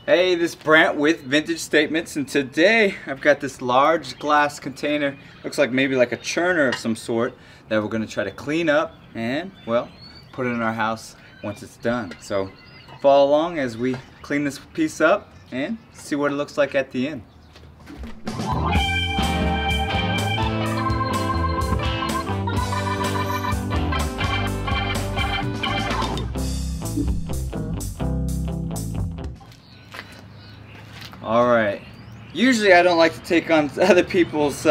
Hey, this is Brant with Vintage Statements, and today I've got this large glass container, looks like maybe like a churner of some sort, that we're going to try to clean up and, well, put it in our house once it's done. So follow along as we clean this piece up and see what it looks like at the end. Alright, usually I don't like to take on other people's,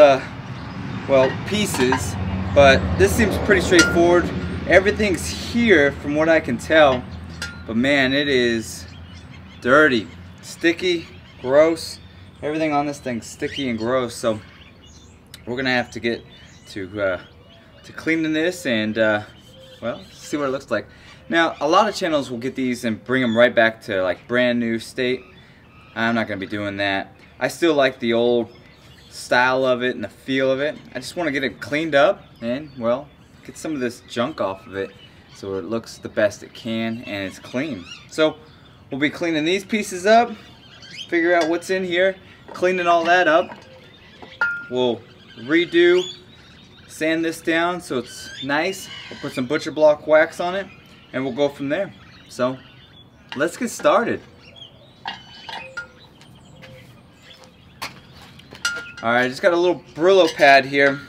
pieces, but this seems pretty straightforward. Everything's here from what I can tell, but man, it is dirty, sticky, gross. Everything on this thing's sticky and gross, so we're gonna have to get to cleaning this and, well, see what it looks like. Now, a lot of channels will get these and bring them right back to like brand new state. I'm not going to be doing that. I still like the old style of it and the feel of it. I just want to get it cleaned up and, well, get some of this junk off of it so it looks the best it can and it's clean. So we'll be cleaning these pieces up, figure out what's in here, cleaning all that up. We'll redo, sand this down so it's nice. We'll put some butcher block wax on it and we'll go from there. So let's get started. Alright, I just got a little Brillo pad here,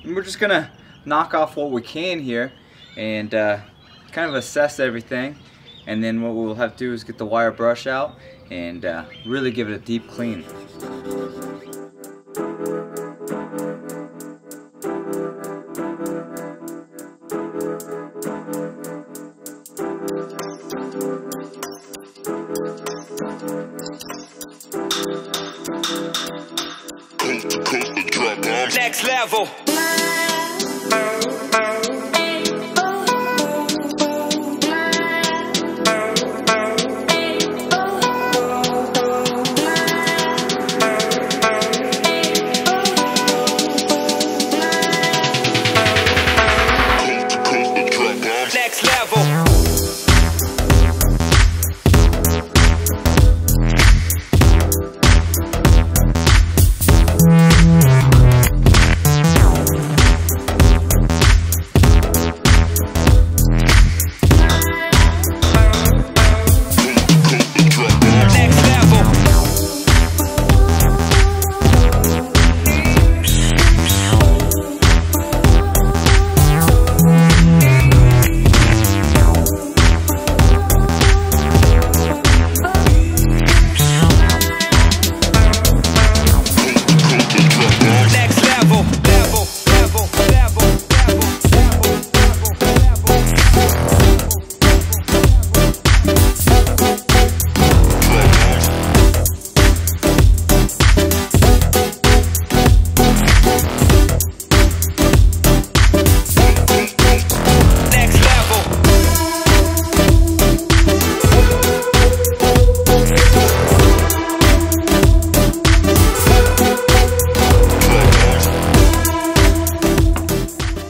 and we're just gonna knock off what we can here and kind of assess everything, and then what we'll have to do is get the wire brush out and really give it a deep clean. Next level. Next level.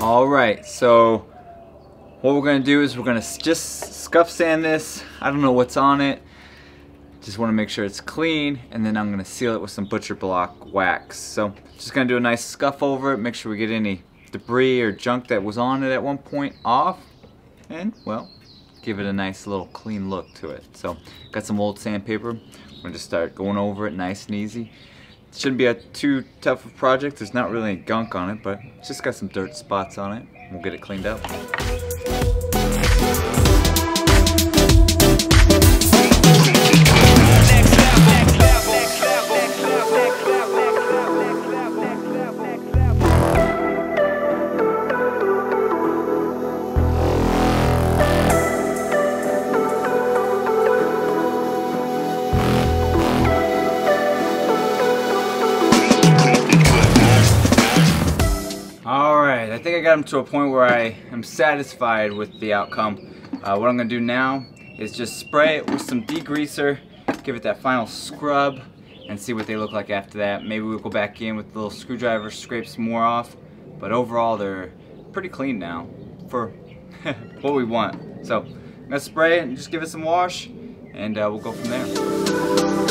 Alright, so what we're going to do is we're going to just scuff sand this. I don't know what's on it. Just want to make sure it's clean, and then I'm going to seal it with some butcher block wax. So just going to do a nice scuff over it, make sure we get any debris or junk that was on it at one point off, and, well, give it a nice little clean look to it. So got some old sandpaper. We're going to just start going over it nice and easy. Shouldn't be too tough of a project. There's not really any gunk on it, but it's just got some dirt spots on it. We'll get it cleaned up. I think I got them to a point where I am satisfied with the outcome. What I'm going to do now is just spray it with some degreaser, give it that final scrub, and see what they look like after that. Maybe we'll go back in with a little screwdriver, scrape some more off, but overall they're pretty clean now for what we want. So I'm going to spray it and just give it some wash, and we'll go from there.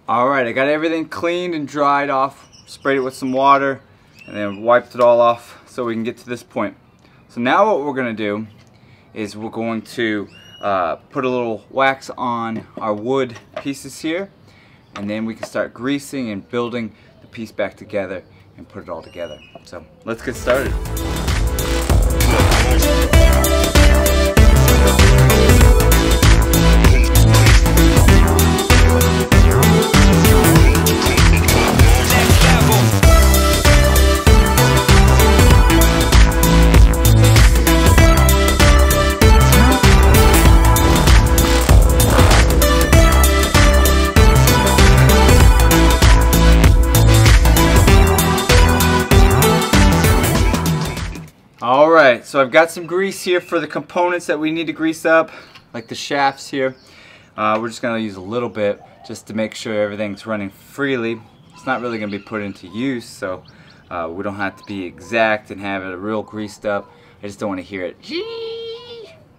Alright, I got everything cleaned and dried off, sprayed it with some water, and then wiped it all off so we can get to this point. So now what we're going to do is we're going to put a little wax on our wood pieces here, and then we can start greasing and building the piece back together and put it all together. So let's get started. Alright, so I've got some grease here for the components that we need to grease up, like the shafts here. We're just going to use a little bit just to make sure everything's running freely. It's not really going to be put into use, so we don't have to be exact and have it real greased up. I just don't want to hear it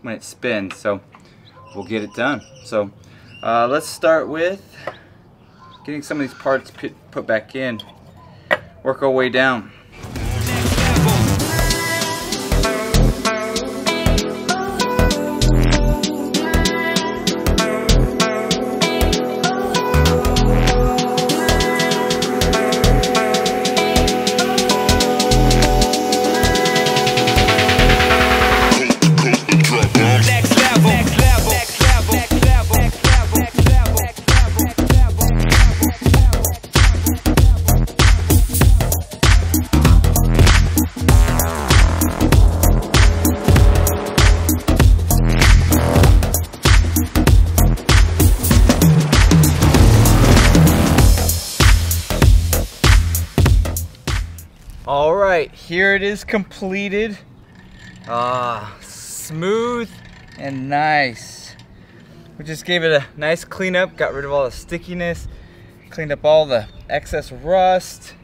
when it spins, so we'll get it done. So let's start with getting some of these parts put back in, work our way down. Alright, here it is completed. Smooth and nice. We just gave it a nice cleanup, got rid of all the stickiness, cleaned up all the excess rust,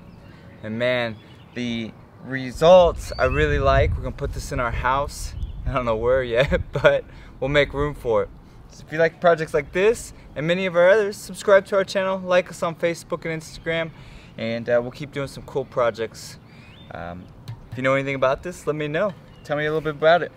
and man, the results I really like. We're gonna put this in our house. I don't know where yet, but we'll make room for it. So if you like projects like this and many of our others, subscribe to our channel, like us on Facebook and Instagram, and we'll keep doing some cool projects. If you know anything about this, let me know. Tell me a little bit about it.